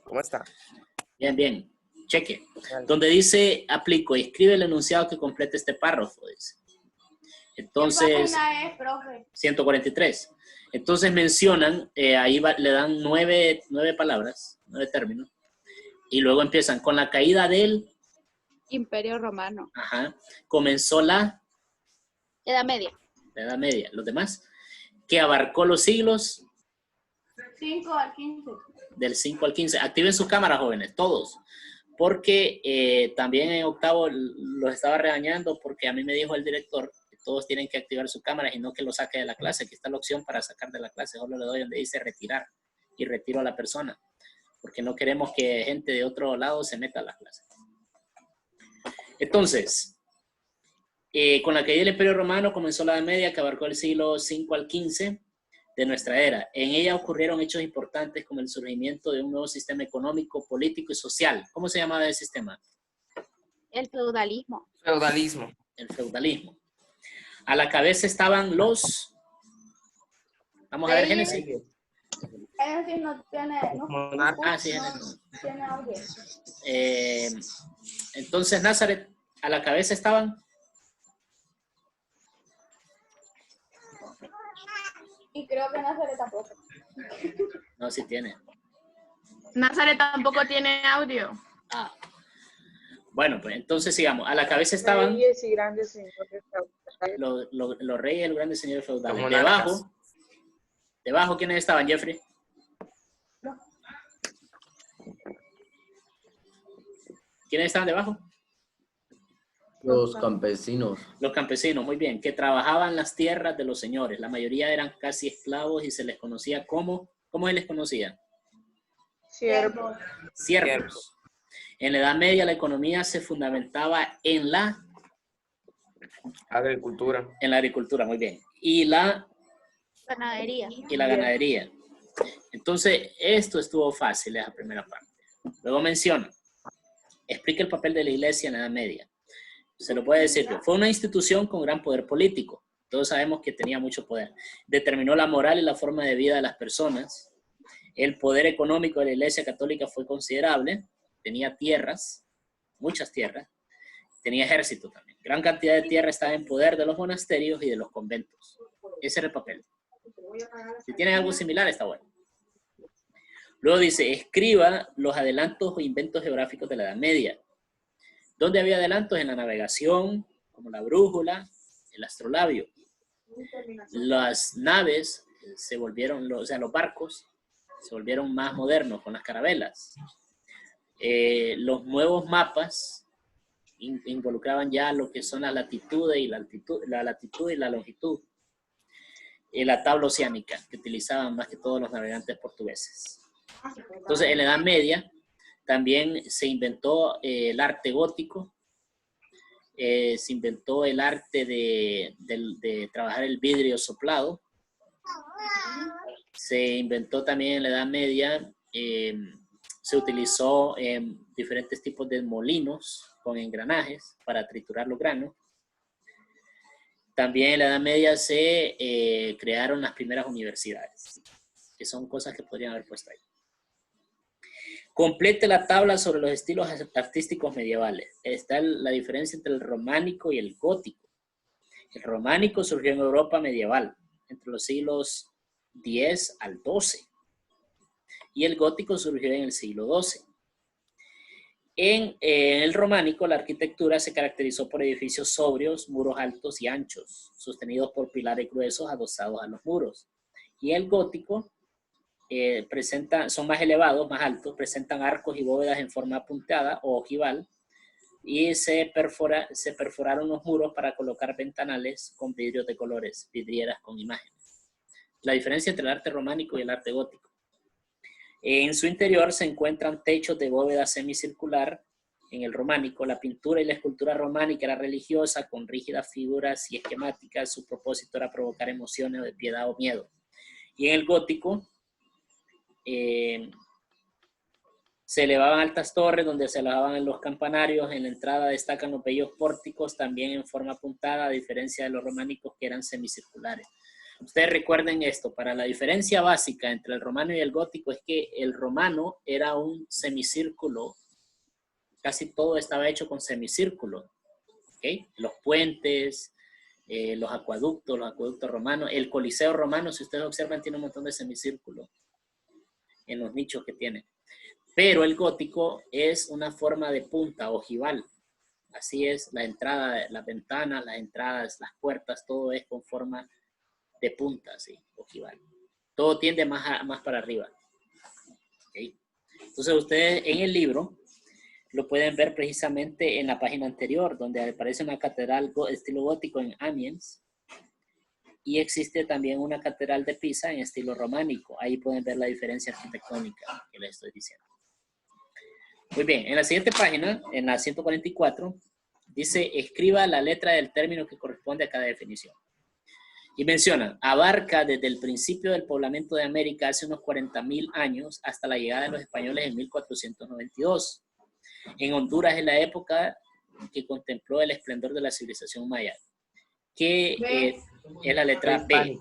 ¿Cómo está? Bien, bien. Cheque. Donde dice aplico, escribe el enunciado que complete este párrafo. Dice. Entonces, ¿qué página es, profe? 143. Entonces mencionan, ahí le dan nueve palabras, 9 términos. Y luego empiezan con la caída del Imperio Romano. Ajá. Comenzó la Edad Media. Edad Media. Los demás, que abarcó los siglos 5 al 15. del 5 al 15. Activen sus cámaras, jóvenes, todos. Porque también en octavo los estaba regañando porque a mí me dijo el director que todos tienen que activar sus cámaras y no que lo saque de la clase. Aquí está la opción para sacar de la clase. Solo le doy donde dice retirar y retiro a la persona. Porque no queremos que gente de otro lado se meta a la clase. Entonces, con la caída del Imperio Romano comenzó la Edad Media que abarcó el siglo 5 al 15 de nuestra era. En ella ocurrieron hechos importantes como el surgimiento de un nuevo sistema económico, político y social. ¿Cómo se llamaba ese sistema? El feudalismo. Feudalismo. El feudalismo. A la cabeza estaban los... Vamos a ver, Génesis. Génesis no tiene... Monarca. Sí, no Génesis. tiene audio. Entonces, Nazaret, a la cabeza estaban... Y creo que Nazaret tampoco. No, sí tiene. Nazaret tampoco tiene audio. Ah. Bueno, pues entonces sigamos. A la cabeza estaban Reyes y grandes señores feudales. los reyes y los grandes señores feudales. Los monarcas. Debajo, ¿quiénes estaban, Jeffrey? No. ¿Quiénes estaban debajo? Los campesinos. Los campesinos, muy bien, que trabajaban las tierras de los señores. La mayoría eran casi esclavos y se les conocía como, ¿cómo se les conocía? Siervos. Siervos. En la Edad Media la economía se fundamentaba en la Agricultura. agricultura, muy bien. Y la Ganadería. ganadería. Entonces, esto estuvo fácil, esa primera parte. Luego menciona, explica el papel de la iglesia en la Edad Media. Se lo puede decir yo. Fue una institución con gran poder político. Todos sabemos que tenía mucho poder. Determinó la moral y la forma de vida de las personas. El poder económico de la Iglesia Católica fue considerable. Tenía tierras, muchas tierras. Tenía ejército también. Gran cantidad de tierra estaba en poder de los monasterios y de los conventos. Ese era el papel. Si tienen algo similar, está bueno. Luego dice, escriba los adelantos o inventos geográficos de la Edad Media. ¿Dónde había adelantos? En la navegación, como la brújula, el astrolabio. Las naves se volvieron, los barcos se volvieron más modernos con las carabelas. Los nuevos mapas involucraban ya lo que son la latitud y la longitud. La tabla oceánica que utilizaban más que todos los navegantes portugueses. Entonces, en la Edad Media también se inventó el arte gótico, se inventó el arte de trabajar el vidrio soplado, se inventó también en la Edad Media, se utilizó diferentes tipos de molinos con engranajes para triturar los granos. También en la Edad Media se crearon las primeras universidades, que son cosas que podrían haber puesto ahí. Complete la tabla sobre los estilos artísticos medievales. Está la diferencia entre el románico y el gótico. El románico surgió en Europa medieval, entre los siglos X al XII. Y el gótico surgió en el siglo XII. En el románico, la arquitectura se caracterizó por edificios sobrios, muros altos y anchos, sostenidos por pilares gruesos adosados a los muros. Y el gótico son más elevados, más altos, presentan arcos y bóvedas en forma apuntada o ojival, y se perforaron los muros para colocar ventanales con vidrios de colores, vidrieras con imágenes. La diferencia entre el arte románico y el arte gótico. En su interior se encuentran techos de bóveda semicircular. En el románico, la pintura y la escultura románica era religiosa, con rígidas figuras y esquemáticas. Su propósito era provocar emociones de piedad o miedo. Y en el gótico, se elevaban altas torres donde se elevaban los campanarios. En la entrada destacan los bellos pórticos, también en forma apuntada, a diferencia de los románicos que eran semicirculares. Ustedes recuerden esto, para la diferencia básica entre el romano y el gótico es que el romano era un semicírculo, casi todo estaba hecho con semicírculo, ¿ok? Los puentes, los acueductos romanos, el coliseo romano, si ustedes observan, tiene un montón de semicírculos en los nichos que tiene. Pero el gótico es una forma de punta, ojival. Así es, la entrada, las ventanas, las entradas, las puertas, todo es con forma de punta, así, ojival. Todo tiende más para arriba. ¿Okay? Entonces ustedes en el libro lo pueden ver precisamente en la página anterior, donde aparece una catedral estilo gótico en Amiens. Y existe también una catedral de Pisa en estilo románico. Ahí pueden ver la diferencia arquitectónica que les estoy diciendo. Muy bien, en la siguiente página, en la 144, dice, escriba la letra del término que corresponde a cada definición. Y menciona, abarca desde el principio del poblamiento de América hace unos 40.000 años hasta la llegada de los españoles en 1492. En Honduras es la época que contempló el esplendor de la civilización maya. Que es la letra B,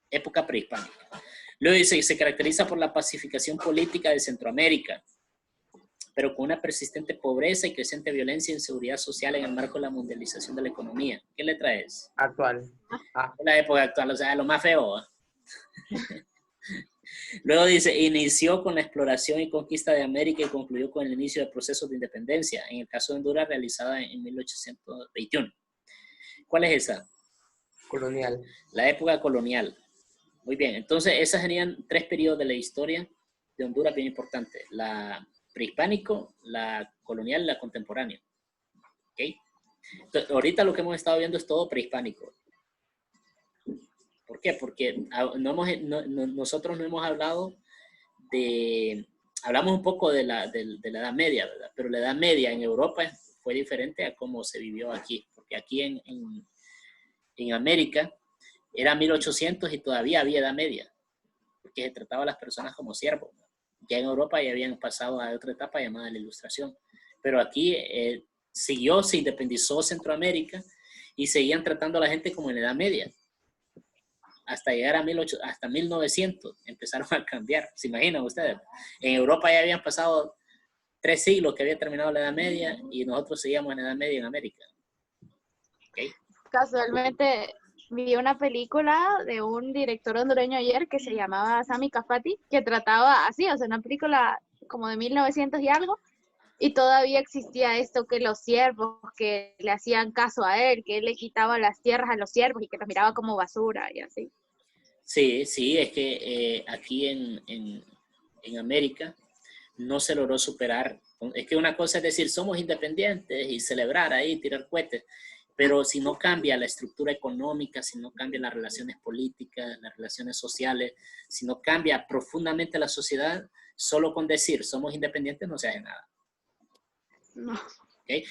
época prehispánica. Luego dice, se caracteriza por la pacificación política de Centroamérica, pero con una persistente pobreza y creciente violencia e inseguridad social en el marco de la mundialización de la economía. ¿Qué letra es? Actual. Ah. La época actual, o sea, lo más feo. Luego dice, inició con la exploración y conquista de América y concluyó con el inicio del proceso de independencia, en el caso de Honduras, realizada en 1821. ¿Cuál es esa? Colonial. La época colonial. Muy bien, entonces esas serían 3 periodos de la historia de Honduras bien importantes. La prehispánico, la colonial y la contemporánea. ¿Okay? Entonces, ahorita lo que hemos estado viendo es todo prehispánico. ¿Por qué? Porque nosotros no hemos hablado de... Hablamos un poco de la Edad Media, ¿verdad? Pero la Edad Media en Europa fue diferente a cómo se vivió aquí. Porque aquí en América era 1800 y todavía había Edad Media. Porque se trataba a las personas como siervos. Ya en Europa ya habían pasado a otra etapa llamada la Ilustración. Pero aquí se independizó Centroamérica y seguían tratando a la gente como en la Edad Media. Hasta llegar a 1900 empezaron a cambiar. ¿Se imaginan ustedes? En Europa ya habían pasado 3 siglos que había terminado la Edad Media y nosotros seguíamos en la Edad Media en América. ¿Okay? Casualmente vi una película de un director hondureño ayer que se llamaba Sami Kafati, que trataba así, o sea, una película como de 1900 y algo, y todavía existía esto que los siervos, que le hacían caso a él, que él le quitaba las tierras a los siervos y que los miraba como basura y así. Sí, sí, es que aquí en América no se logró superar. Es que una cosa es decir, somos independientes y celebrar ahí, tirar cohetes, pero si no cambia la estructura económica, si no cambia las relaciones políticas, las relaciones sociales, si no cambia profundamente la sociedad, solo con decir somos independientes no se hace nada. No. ¿Okay?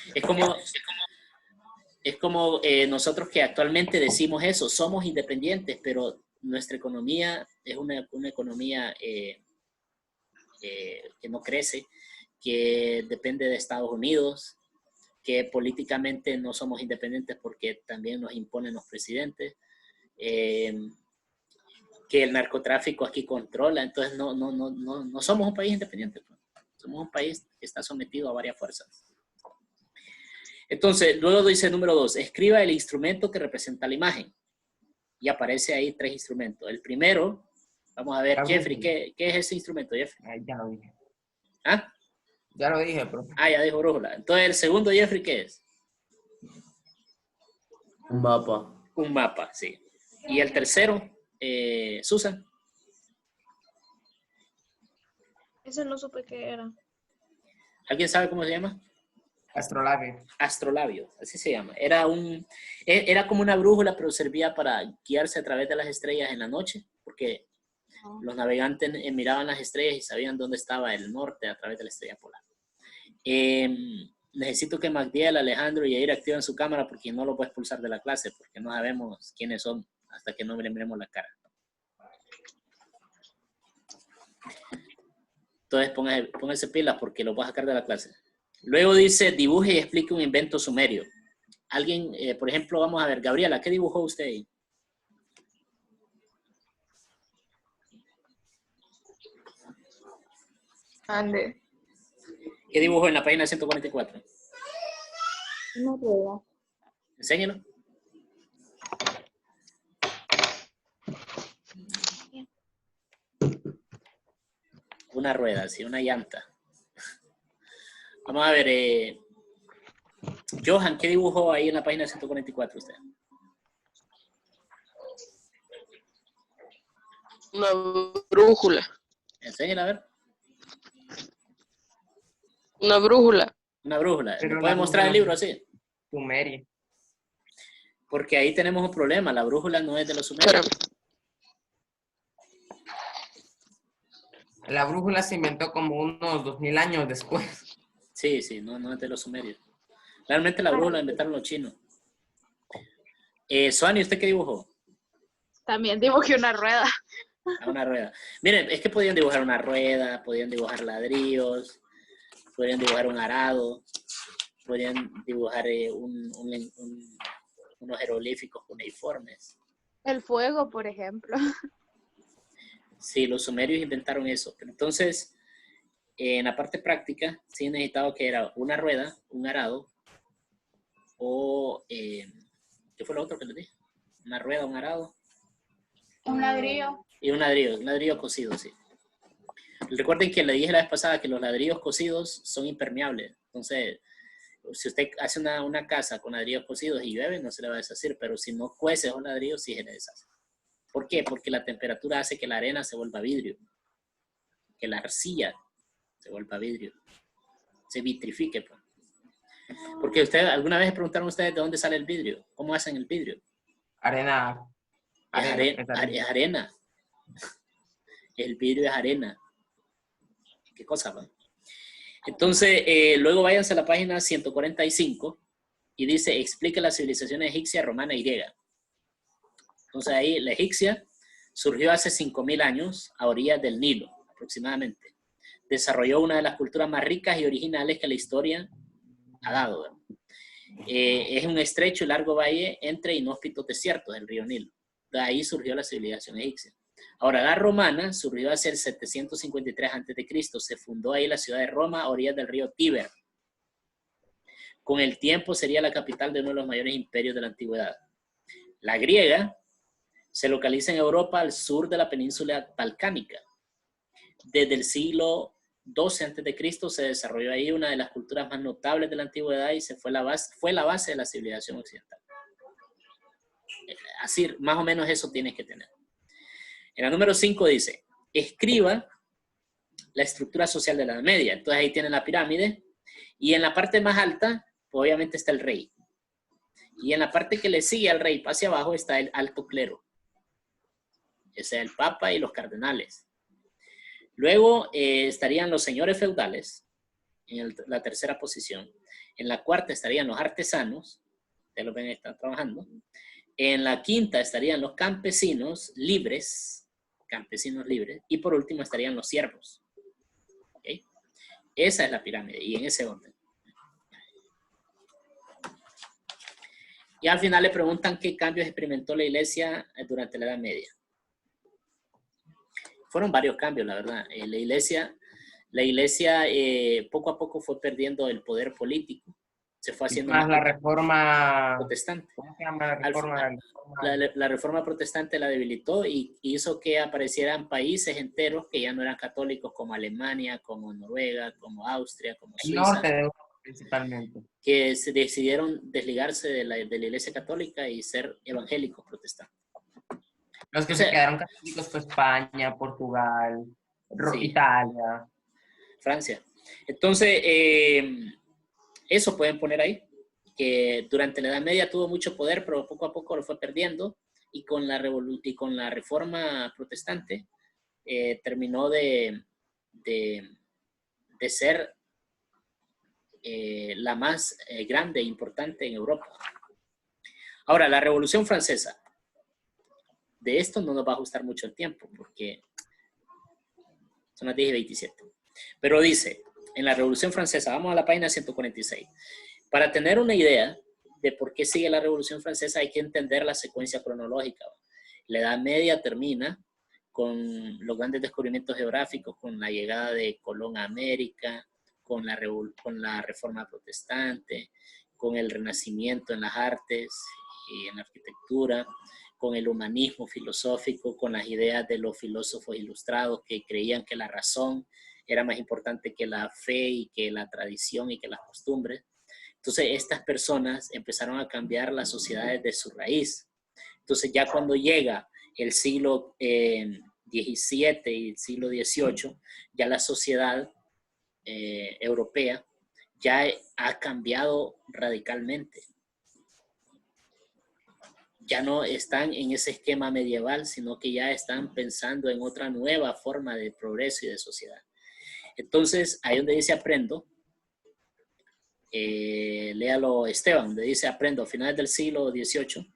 Es como nosotros que actualmente decimos eso, somos independientes, pero nuestra economía es una economía que no crece, que depende de Estados Unidos, que políticamente no somos independientes porque también nos imponen los presidentes, que el narcotráfico aquí controla, entonces no somos un país independiente, somos un país que está sometido a varias fuerzas. Entonces, luego dice número 2, escriba el instrumento que representa la imagen. Y aparece ahí 3 instrumentos. El primero, vamos a ver, La Jeffrey, brújula. ¿qué es ese instrumento, Jeffrey? Ya lo dije. ¿Ah? Ya lo dije, profe. Ah, ya dijo brújula. Entonces, el segundo, Jeffrey, ¿qué es? Un mapa. Un mapa, sí. Y el tercero, Susan. Eso no supe qué era. ¿Alguien sabe cómo se llama? Astrolabio. Astrolabio, así se llama. Era como una brújula, pero servía para guiarse a través de las estrellas en la noche, porque los navegantes miraban las estrellas y sabían dónde estaba el norte a través de la estrella polar. Necesito que Magdiel, Alejandro y Yair activen su cámara porque no lo puedo expulsar de la clase, porque no sabemos quiénes son hasta que no le miremos la cara. Entonces póngase pilas porque lo voy a sacar de la clase. Luego dice, dibuje y explique un invento sumerio. Alguien, por ejemplo, vamos a ver, Gabriela, ¿qué dibujó usted ahí? Ande. ¿Qué dibujo en la página 144? Una rueda. Enséñelo. Una rueda, sí, una llanta. Vamos a ver, Johan, ¿qué dibujó ahí en la página 144 usted? Una brújula. Enséñela a ver. Una brújula. Una brújula. Pero ¿Me puede la mostrar el brújula- libro así? Sumeri. Porque ahí tenemos un problema. La brújula no es de los sumerios. Espérame. La brújula se inventó como unos 2000 años después. Sí, sí, no es de los sumerios. Realmente la brújula la inventaron los chinos. Suani, ¿usted qué dibujó? También dibujé una rueda. A una rueda. Miren, es que podían dibujar una rueda, podían dibujar ladrillos, podían dibujar un arado, podían dibujar unos jeroglíficos cuneiformes. El fuego, por ejemplo. Sí, los sumerios inventaron eso. Pero entonces, en la parte práctica, sí necesitaba que era una rueda, un arado, o, ¿qué fue lo otro que les dije? Una rueda, un arado. Un ladrillo. Y un ladrillo cocido, sí. Recuerden que le dije la vez pasada que los ladrillos cocidos son impermeables. Entonces, si usted hace una casa con ladrillos cocidos y llueve, no se le va a deshacer. Pero si no cuece esos ladrillos, sí se le deshace. ¿Por qué? Porque la temperatura hace que la arena se vuelva vidrio. Que la arcilla se vuelva vidrio. Se vitrifique, pues. Porque alguna vez preguntaron ustedes de dónde sale el vidrio. ¿Cómo hacen el vidrio? Arena. Es arena. El vidrio es arena. ¿Qué cosa, man? Entonces, luego váyanse a la página 145 y dice, explica la civilización egipcia, romana y griega. Entonces ahí la egipcia surgió hace 5000 años a orillas del Nilo, aproximadamente. Desarrolló una de las culturas más ricas y originales que la historia ha dado, ¿verdad? Es un estrecho y largo valle entre inhóspitos desiertos del río Nilo. De ahí surgió la civilización egipcia. Ahora, la romana surgió hacia el 753 a.C. Se fundó ahí la ciudad de Roma a orillas del río Tíber. Con el tiempo sería la capital de uno de los mayores imperios de la antigüedad. La griega se localiza en Europa al sur de la península balcánica. Desde el siglo XII a.C. se desarrolló ahí una de las culturas más notables de la antigüedad y fue la base de la civilización occidental. Así, más o menos eso tienes que tener. En la número 5 dice, escriba la estructura social de la Edad Media. Entonces ahí tienen la pirámide y en la parte más alta, obviamente está el rey. Y en la parte que le sigue al rey hacia abajo está el alto clero. Ese es el papa y los cardenales. Luego estarían los señores feudales en la tercera posición. En la cuarta estarían los artesanos, ya lo ven, están trabajando. En la quinta estarían los campesinos libres, y por último estarían los siervos. ¿Okay? Esa es la pirámide y en ese orden. Y al final le preguntan qué cambios experimentó la iglesia durante la Edad Media. Fueron varios cambios, la verdad. La iglesia poco a poco fue perdiendo el poder político. Se fue haciendo más la reforma protestante. ¿Cómo se llama la reforma? La reforma protestante la debilitó y hizo que aparecieran países enteros que ya no eran católicos, como Alemania, como Noruega, como Austria, como El Suiza, norte de Europa principalmente. que se decidieron desligarse de la iglesia católica y ser evangélicos protestantes. Los que O sea, se quedaron católicos fue España, Portugal, Sí. Italia. Francia. Entonces, eso pueden poner ahí, que durante la Edad Media tuvo mucho poder, pero poco a poco lo fue perdiendo, y con la reforma protestante terminó de ser la más grande e importante en Europa. Ahora, la Revolución Francesa. De esto no nos va a ajustar mucho el tiempo, porque son las 10:27. Pero dice, en la Revolución Francesa, vamos a la página 146. Para tener una idea de por qué sigue la Revolución Francesa, hay que entender la secuencia cronológica. La Edad Media termina con los grandes descubrimientos geográficos, con la llegada de Colón a América, con la Reforma Protestante, con el Renacimiento en las artes y en la arquitectura, con el humanismo filosófico, con las ideas de los filósofos ilustrados que creían que la razón era más importante que la fe y que la tradición y que las costumbres. Entonces, estas personas empezaron a cambiar las sociedades de su raíz. Entonces, ya cuando llega el siglo XVII y el siglo XVIII, ya la sociedad europea ya ha cambiado radicalmente. Ya no están en ese esquema medieval, sino que ya están pensando en otra nueva forma de progreso y de sociedad. Entonces, ahí donde dice aprendo, léalo Esteban, donde dice aprendo, a finales del siglo XVIII.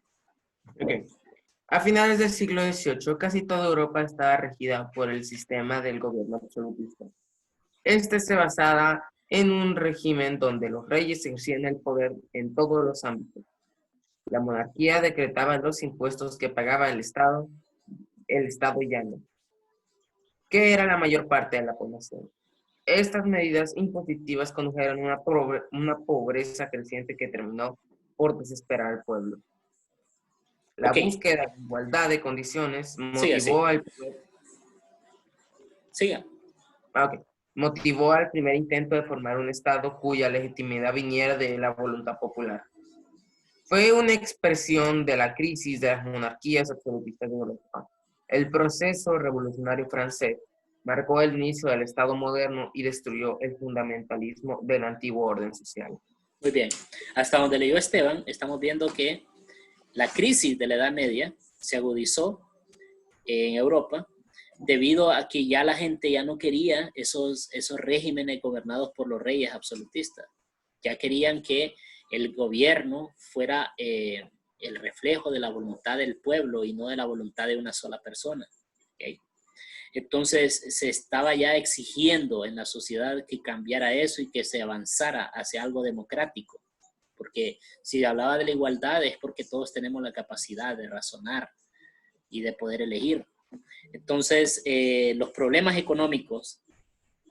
Ok. A finales del siglo XVIII, casi toda Europa estaba regida por el sistema del gobierno absolutista. Este se basaba en un régimen donde los reyes ejercían el poder en todos los ámbitos. La monarquía decretaba los impuestos que pagaba el Estado llano, que era la mayor parte de la población. Estas medidas impositivas condujeron a una pobreza creciente que terminó por desesperar al pueblo. La búsqueda de igualdad de condiciones motivó al primer intento de formar un Estado cuya legitimidad viniera de la voluntad popular. Fue una expresión de la crisis de las monarquías absolutistas de Europa. El proceso revolucionario francés marcó el inicio del Estado moderno y destruyó el fundamentalismo del antiguo orden social. Muy bien. Hasta donde leyó Esteban, estamos viendo que la crisis de la Edad Media se agudizó en Europa debido a que ya la gente ya no quería esos regímenes gobernados por los reyes absolutistas. Ya querían que el gobierno fuera el reflejo de la voluntad del pueblo y no de la voluntad de una sola persona. ¿Okay? Entonces se estaba ya exigiendo en la sociedad que cambiara eso y que se avanzara hacia algo democrático. Porque si hablaba de la igualdad es porque todos tenemos la capacidad de razonar y de poder elegir. Entonces, los problemas económicos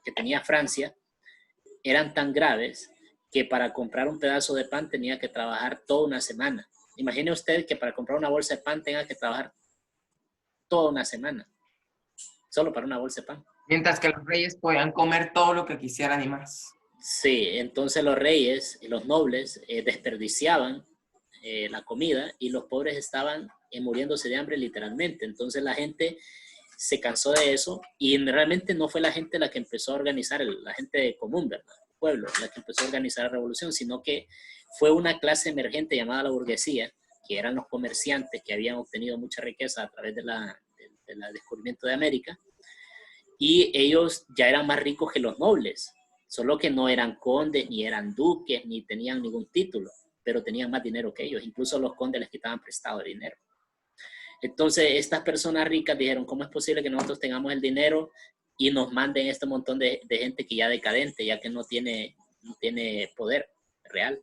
que tenía Francia eran tan graves que para comprar un pedazo de pan tenía que trabajar toda una semana. Imagine usted que para comprar una bolsa de pan tenga que trabajar toda una semana, solo para una bolsa de pan. Mientras que los reyes podían comer todo lo que quisieran y más. Sí, entonces los reyes y los nobles desperdiciaban la comida y los pobres estaban muriéndose de hambre literalmente. Entonces la gente se cansó de eso y realmente no fue la gente la que empezó a organizar, la gente común, ¿verdad? El pueblo, la que empezó a organizar la revolución, sino que fue una clase emergente llamada la burguesía, que eran los comerciantes que habían obtenido mucha riqueza a través del descubrimiento de América, y ellos ya eran más ricos que los nobles, solo que no eran condes, ni eran duques, ni tenían ningún título, pero tenían más dinero que ellos. Incluso los condes les quitaban prestado el dinero. Entonces, estas personas ricas dijeron, ¿cómo es posible que nosotros tengamos el dinero y nos manden este montón de gente que ya decadente, ya que no tiene poder real?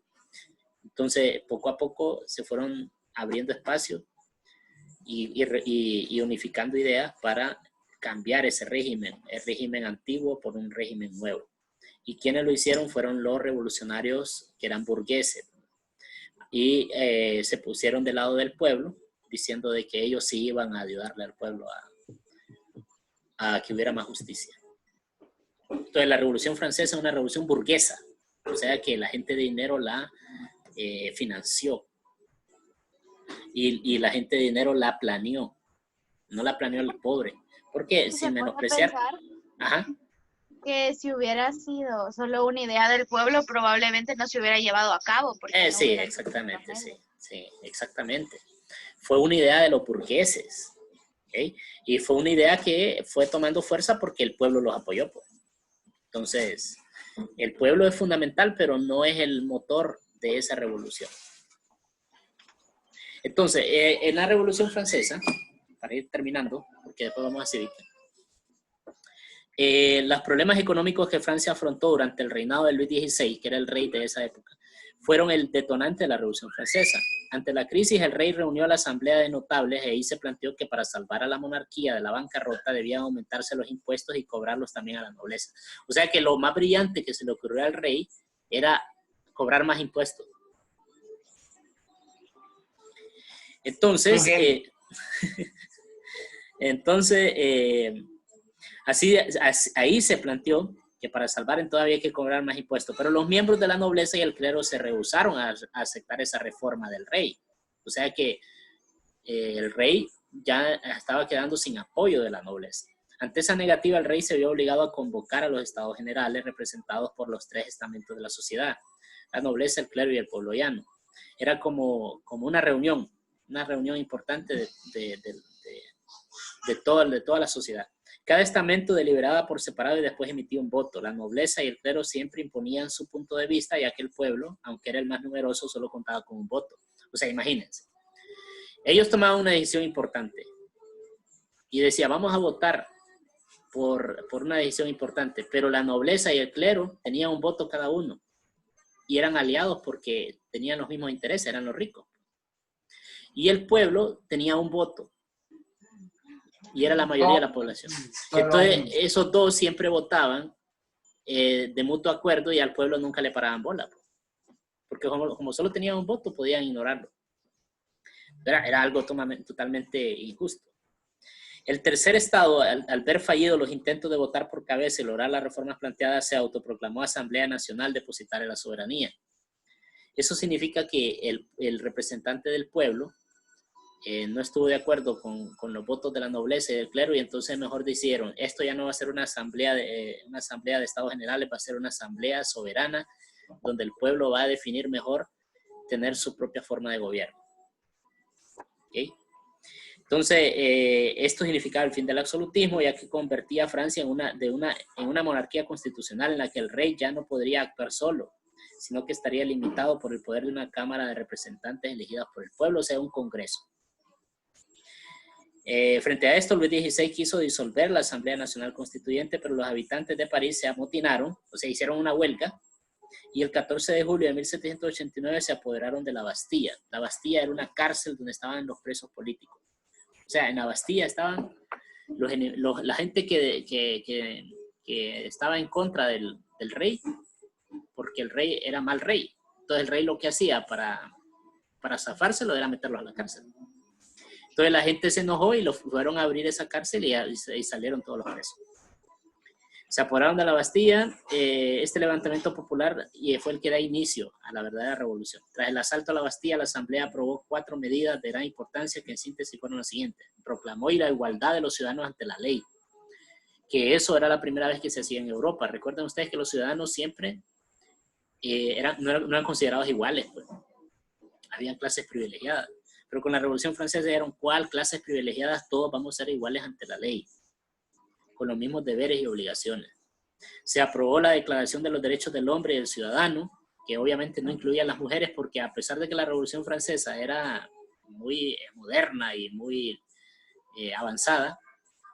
Entonces, poco a poco se fueron abriendo espacios y unificando ideas para cambiar ese régimen, el régimen antiguo por un régimen nuevo. Y quienes lo hicieron fueron los revolucionarios que eran burgueses. Y se pusieron del lado del pueblo, diciendo de que ellos sí iban a ayudarle al pueblo a que hubiera más justicia. Entonces la Revolución Francesa es una revolución burguesa, o sea que la gente de dinero la financió. Y la gente de dinero la planeó, no la planeó el pobre. Porque sin menospreciar... Ajá. Que si hubiera sido solo una idea del pueblo, probablemente no se hubiera llevado a cabo. Porque sí, exactamente, sí, exactamente. Fue una idea de los burgueses, ¿okay? Y fue una idea que fue tomando fuerza porque el pueblo los apoyó. Pues. Entonces, el pueblo es fundamental, pero no es el motor de esa revolución. Entonces, en la Revolución Francesa, para ir terminando, porque después vamos a Cívica, los problemas económicos que Francia afrontó durante el reinado de Luis XVI, que era el rey de esa época, fueron el detonante de la Revolución Francesa. Ante la crisis, el rey reunió a la asamblea de notables y ahí se planteó que para salvar a la monarquía de la bancarrota debían aumentarse los impuestos y cobrarlos también a la nobleza. O sea que lo más brillante que se le ocurrió al rey era cobrar más impuestos. Entonces, ahí se planteó que para salvar todavía hay que cobrar más impuestos, pero los miembros de la nobleza y el clero se rehusaron a aceptar esa reforma del rey. O sea que el rey ya estaba quedando sin apoyo de la nobleza. Ante esa negativa, el rey se vio obligado a convocar a los estados generales representados por los 3 estamentos de la sociedad, la nobleza, el clero y el pueblo llano. Era como una reunión importante de toda la sociedad. Cada estamento deliberaba por separado y después emitía un voto. La nobleza y el clero siempre imponían su punto de vista, ya que el pueblo, aunque era el más numeroso, solo contaba con un voto. O sea, imagínense. Ellos tomaban una decisión importante y decía, vamos a votar por una decisión importante, pero la nobleza y el clero tenían un voto cada uno y eran aliados porque tenían los mismos intereses, eran los ricos. Y el pueblo tenía un voto y era la mayoría de la población. Entonces, esos dos siempre votaban de mutuo acuerdo y al pueblo nunca le paraban bola. Porque como solo tenían un voto, podían ignorarlo. Era algo totalmente injusto. El tercer estado, al ver fallido los intentos de votar por cabeza y lograr las reformas planteadas, se autoproclamó Asamblea Nacional Depositaria de la Soberanía. Eso significa que el representante del pueblo no estuvo de acuerdo con los votos de la nobleza y del clero y entonces mejor decidieron, esto ya no va a ser una asamblea de estados generales, va a ser una asamblea soberana donde el pueblo va a definir mejor tener su propia forma de gobierno. ¿Okay? Entonces, esto significaba el fin del absolutismo, ya que convertía a Francia en una monarquía constitucional en la que el rey ya no podría actuar solo, sino que estaría limitado por el poder de una Cámara de Representantes elegidas por el pueblo, o sea, un Congreso. Frente a esto, Luis XVI quiso disolver la Asamblea Nacional Constituyente, pero los habitantes de París se amotinaron, o sea, hicieron una huelga, y el 14 de julio de 1789 se apoderaron de la Bastilla. La Bastilla era una cárcel donde estaban los presos políticos. O sea, en la Bastilla estaban la gente que estaba en contra del rey, porque el rey era mal rey. Entonces el rey lo que hacía para zafárselo era meterlos a la cárcel. Entonces la gente se enojó y lo fueron a abrir esa cárcel y salieron todos los presos. Se apoderaron de la Bastilla. Este levantamiento popular fue el que da inicio a la verdadera revolución. Tras el asalto a la Bastilla, la Asamblea aprobó 4 medidas de gran importancia que en síntesis fueron las siguientes. Proclamó la igualdad de los ciudadanos ante la ley, que eso era la primera vez que se hacía en Europa. Recuerden ustedes que los ciudadanos siempre no eran considerados iguales, pues. Habían clases privilegiadas. Pero con la Revolución Francesa dijeron, ¿cuál clases privilegiadas? Todos vamos a ser iguales ante la ley, con los mismos deberes y obligaciones. Se aprobó la Declaración de los Derechos del Hombre y del Ciudadano, que obviamente no incluía a las mujeres, porque a pesar de que la Revolución Francesa era muy moderna y muy avanzada.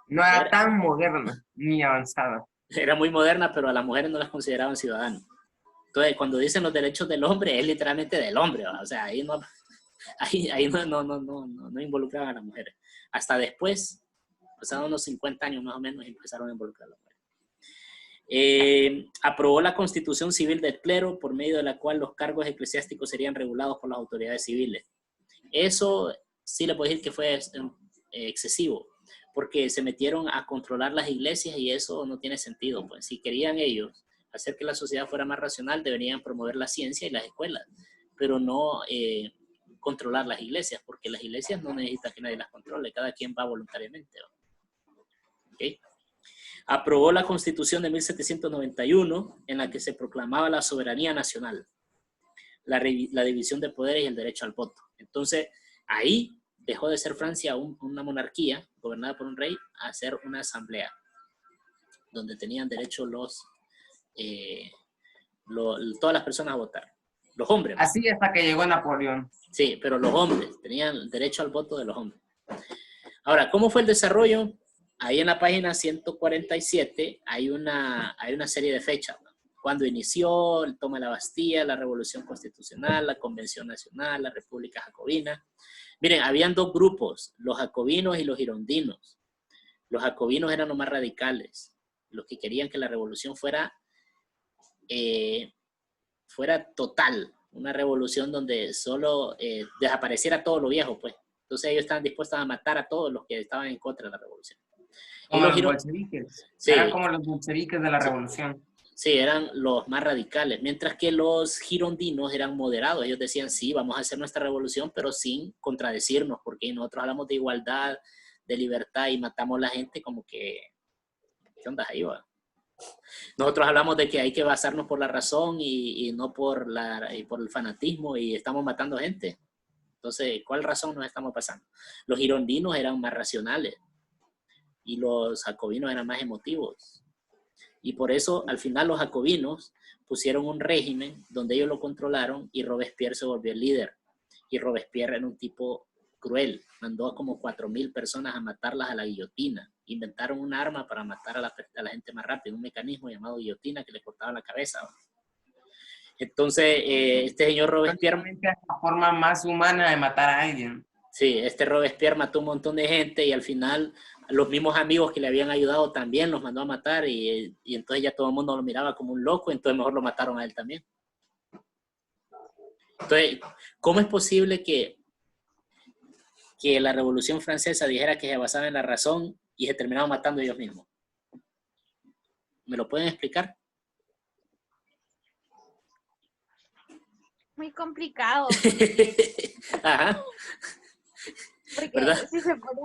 No era tan moderna ni avanzada. Era muy moderna, pero a las mujeres no las consideraban ciudadanos. Entonces, cuando dicen los derechos del hombre, es literalmente del hombre, ¿va? O sea, ahí no involucraban a las mujeres. Hasta después, pasaron unos 50 años más o menos, y empezaron a involucrar a las mujeres. Aprobó la Constitución Civil del Clero, por medio de la cual los cargos eclesiásticos serían regulados por las autoridades civiles. Eso sí le puedo decir que fue excesivo, porque se metieron a controlar las iglesias y eso no tiene sentido. Pues si querían ellos hacer que la sociedad fuera más racional, deberían promover la ciencia y las escuelas, pero no controlar las iglesias, porque las iglesias no necesitan que nadie las controle, cada quien va voluntariamente. ¿Okay? Aprobó la Constitución de 1791, en la que se proclamaba la soberanía nacional, la división de poderes y el derecho al voto. Entonces, ahí dejó de ser Francia una monarquía gobernada por un rey a ser una asamblea, donde tenían derecho todas las personas a votar. Los hombres. Así hasta que llegó Napoleón. Sí, pero los hombres tenían derecho al voto de los hombres. Ahora, ¿cómo fue el desarrollo? Ahí en la página 147 hay una serie de fechas. cuando inició el toma de la Bastilla, la Revolución Constitucional, la Convención Nacional, la República Jacobina. Miren, habían dos grupos, los jacobinos y los girondinos. Los jacobinos eran los más radicales, los que querían que la revolución fuera total, una revolución donde solo desapareciera todo lo viejo, pues. Entonces ellos estaban dispuestos a matar a todos los que estaban en contra de la revolución. Como Y los bolcheviques. Sí. Eran como los bolcheviques de la revolución. Sí, eran los más radicales, mientras que los girondinos eran moderados. Ellos decían, sí, vamos a hacer nuestra revolución, pero sin contradecirnos, porque nosotros hablamos de igualdad, de libertad y matamos a la gente como que, ¿qué onda ahí va? Nosotros hablamos de que hay que basarnos por la razón y no por el fanatismo y estamos matando gente. Entonces, ¿cuál razón nos estamos pasando? Los girondinos eran más racionales y los jacobinos eran más emotivos. Y por eso, al final, los jacobinos pusieron un régimen donde ellos lo controlaron y Robespierre se volvió el líder. Y Robespierre era un tipo cruel. Mandó a como 4,000 personas a matarlas a la guillotina. Inventaron un arma para matar a la gente más rápido, un mecanismo llamado guillotina que le cortaba la cabeza. Entonces, este señor Robespierre... Es la forma más humana de matar a alguien. Sí, este Robespierre mató un montón de gente y al final los mismos amigos que le habían ayudado también los mandó a matar y entonces ya todo el mundo lo miraba como un loco, entonces mejor lo mataron a él también. Entonces, ¿cómo es posible que la Revolución Francesa dijera que se basaba en la razón y se terminaron matando ellos mismos? ¿Me lo pueden explicar? Muy complicado. Ajá. Porque ¿Verdad? si se pone,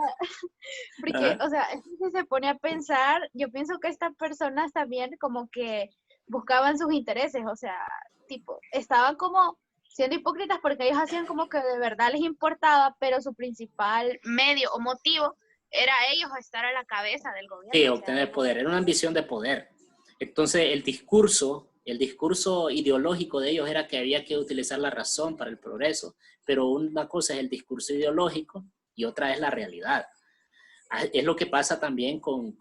porque, o sea, si se pone a pensar, yo pienso que estas personas también como que buscaban sus intereses, o sea, tipo, estaban como siendo hipócritas porque ellos hacían como que de verdad les importaba, pero su principal medio o motivo era ellos estar a la cabeza del gobierno. Sí, o sea, obtener poder, era una ambición de poder. Entonces, el discurso ideológico de ellos era que había que utilizar la razón para el progreso, pero una cosa es el discurso ideológico y otra es la realidad. Es lo que pasa también con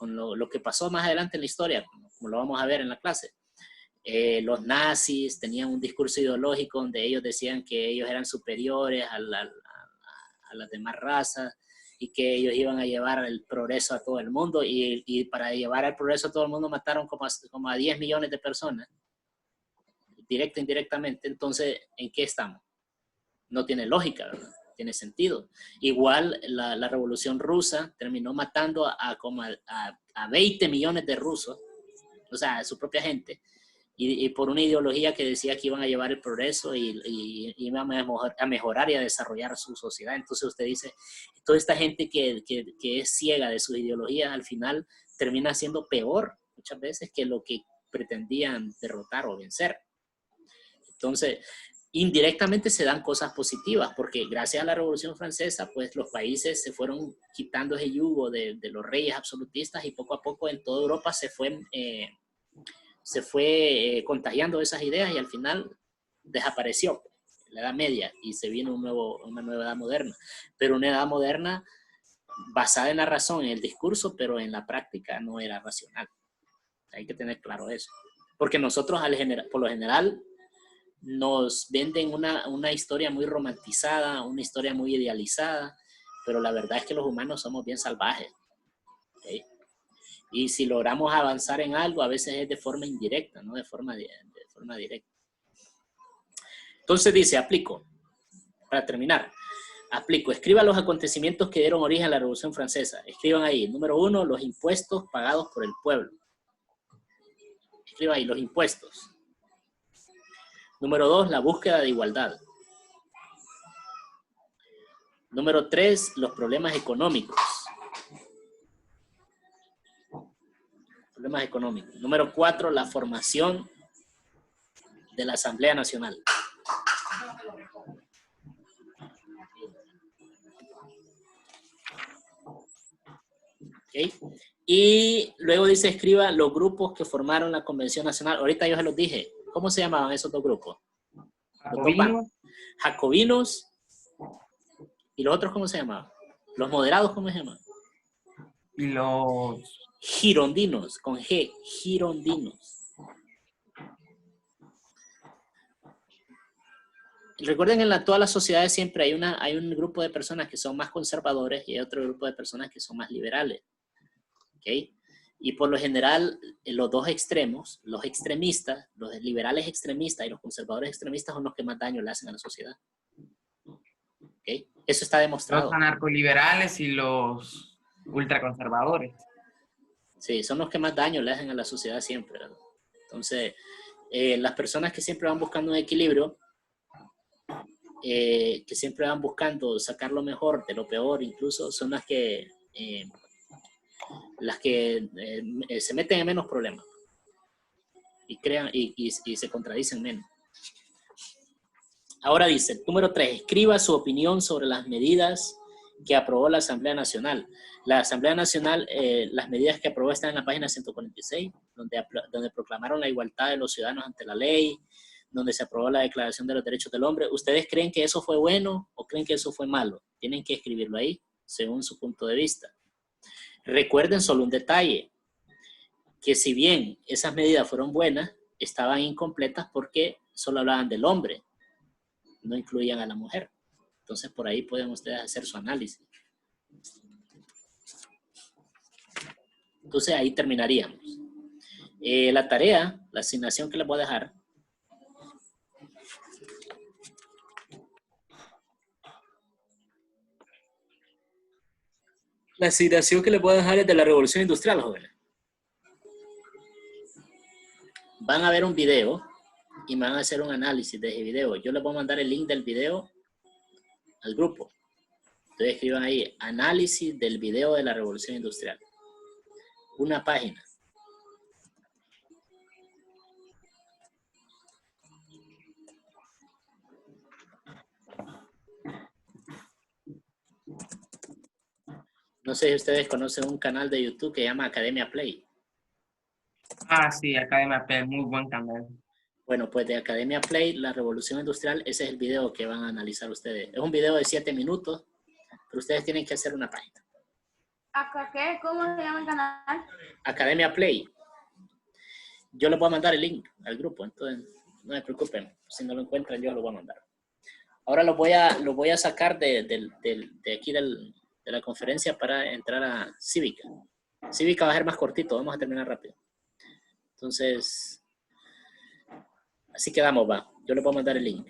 lo que pasó más adelante en la historia, como lo vamos a ver en la clase. Los nazis tenían un discurso ideológico donde ellos decían que ellos eran superiores a las demás razas y que ellos iban a llevar el progreso a todo el mundo y para llevar el progreso a todo el mundo mataron como a 10 millones de personas, directa e indirectamente. Entonces, ¿en qué estamos? No tiene lógica, ¿verdad? Tiene sentido. Igual la Revolución Rusa terminó matando a 20 millones de rusos, o sea, a su propia gente, y por una ideología que decía que iban a llevar el progreso y iban a mejorar y a desarrollar su sociedad. Entonces usted dice, toda esta gente que es ciega de sus ideologías, al final termina siendo peor muchas veces que lo que pretendían derrotar o vencer. Entonces, indirectamente se dan cosas positivas, porque gracias a la Revolución Francesa, pues los países se fueron quitando ese yugo de los reyes absolutistas y poco a poco en toda Europa se fue contagiando esas ideas y al final desapareció la Edad Media y se vino una nueva Edad Moderna. Pero una Edad Moderna basada en la razón, en el discurso, pero en la práctica no era racional. Hay que tener claro eso. Porque nosotros por lo general nos venden una historia muy romantizada, una historia muy idealizada, pero la verdad es que los humanos somos bien salvajes. ¿Okay? Y si logramos avanzar en algo, a veces es de forma indirecta, no de forma directa. Entonces dice, aplico. Para terminar, aplico. Escriba los acontecimientos que dieron origen a la Revolución Francesa. Escriban ahí. Número 1, los impuestos pagados por el pueblo. Escriba ahí, los impuestos. Número 2, la búsqueda de igualdad. Número 3, los problemas económicos. Problemas económicos. Número 4, la formación de la Asamblea Nacional. ¿Okay? Y luego dice, escriba los grupos que formaron la Convención Nacional. Ahorita yo se los dije. ¿Cómo se llamaban esos dos grupos? Jacobinos. ¿Y los otros cómo se llamaban? ¿Los moderados cómo se llamaban? Y los Girondinos, con G, girondinos. recuerden, en todas las sociedades siempre hay un grupo de personas que son más conservadores y hay otro grupo de personas que son más liberales. ¿Ok? Y por lo general, los dos extremos, los extremistas, los liberales extremistas y los conservadores extremistas son los que más daño le hacen a la sociedad. ¿Ok? Eso está demostrado. Los anarcoliberales y los ultraconservadores. Sí, son los que más daño le hacen a la sociedad siempre, ¿verdad? Entonces, las personas que siempre van buscando un equilibrio, que siempre van buscando sacar lo mejor de lo peor, incluso, son las que se meten en menos problemas y crean y se contradicen menos. Ahora dice, número 3, escriba su opinión sobre las medidas que aprobó la Asamblea Nacional. La Asamblea Nacional, las medidas que aprobó están en la página 146, donde proclamaron la igualdad de los ciudadanos ante la ley, donde se aprobó la Declaración de los Derechos del Hombre. ¿Ustedes creen que eso fue bueno o creen que eso fue malo? Tienen que escribirlo ahí, según su punto de vista. Recuerden solo un detalle, que si bien esas medidas fueron buenas, estaban incompletas porque solo hablaban del hombre, no incluían a la mujer. Entonces, por ahí pueden ustedes hacer su análisis. Entonces, ahí terminaríamos. La tarea, la asignación que les voy a dejar, es de la Revolución Industrial, jóvenes. Van a ver un video y van a hacer un análisis de ese video. Yo les voy a mandar el link del video al grupo. Entonces escriban ahí, análisis del video de la Revolución Industrial. Una página. No sé si ustedes conocen un canal de YouTube que se llama Academia Play. Ah, sí, Academia P, muy buen canal. Bueno, pues de Academia Play, la Revolución Industrial, ese es el video que van a analizar ustedes. Es un video de 7 minutos, pero ustedes tienen que hacer una página. ¿Acá qué? ¿Cómo se llama el canal? Academia Play. Yo les voy a mandar el link al grupo, entonces no se preocupen. Si no lo encuentran, yo lo voy a mandar. Ahora lo voy a sacar de aquí de la conferencia para entrar a Cívica. Cívica va a ser más cortito, vamos a terminar rápido. Entonces, así quedamos, va. Yo les voy a mandar el link.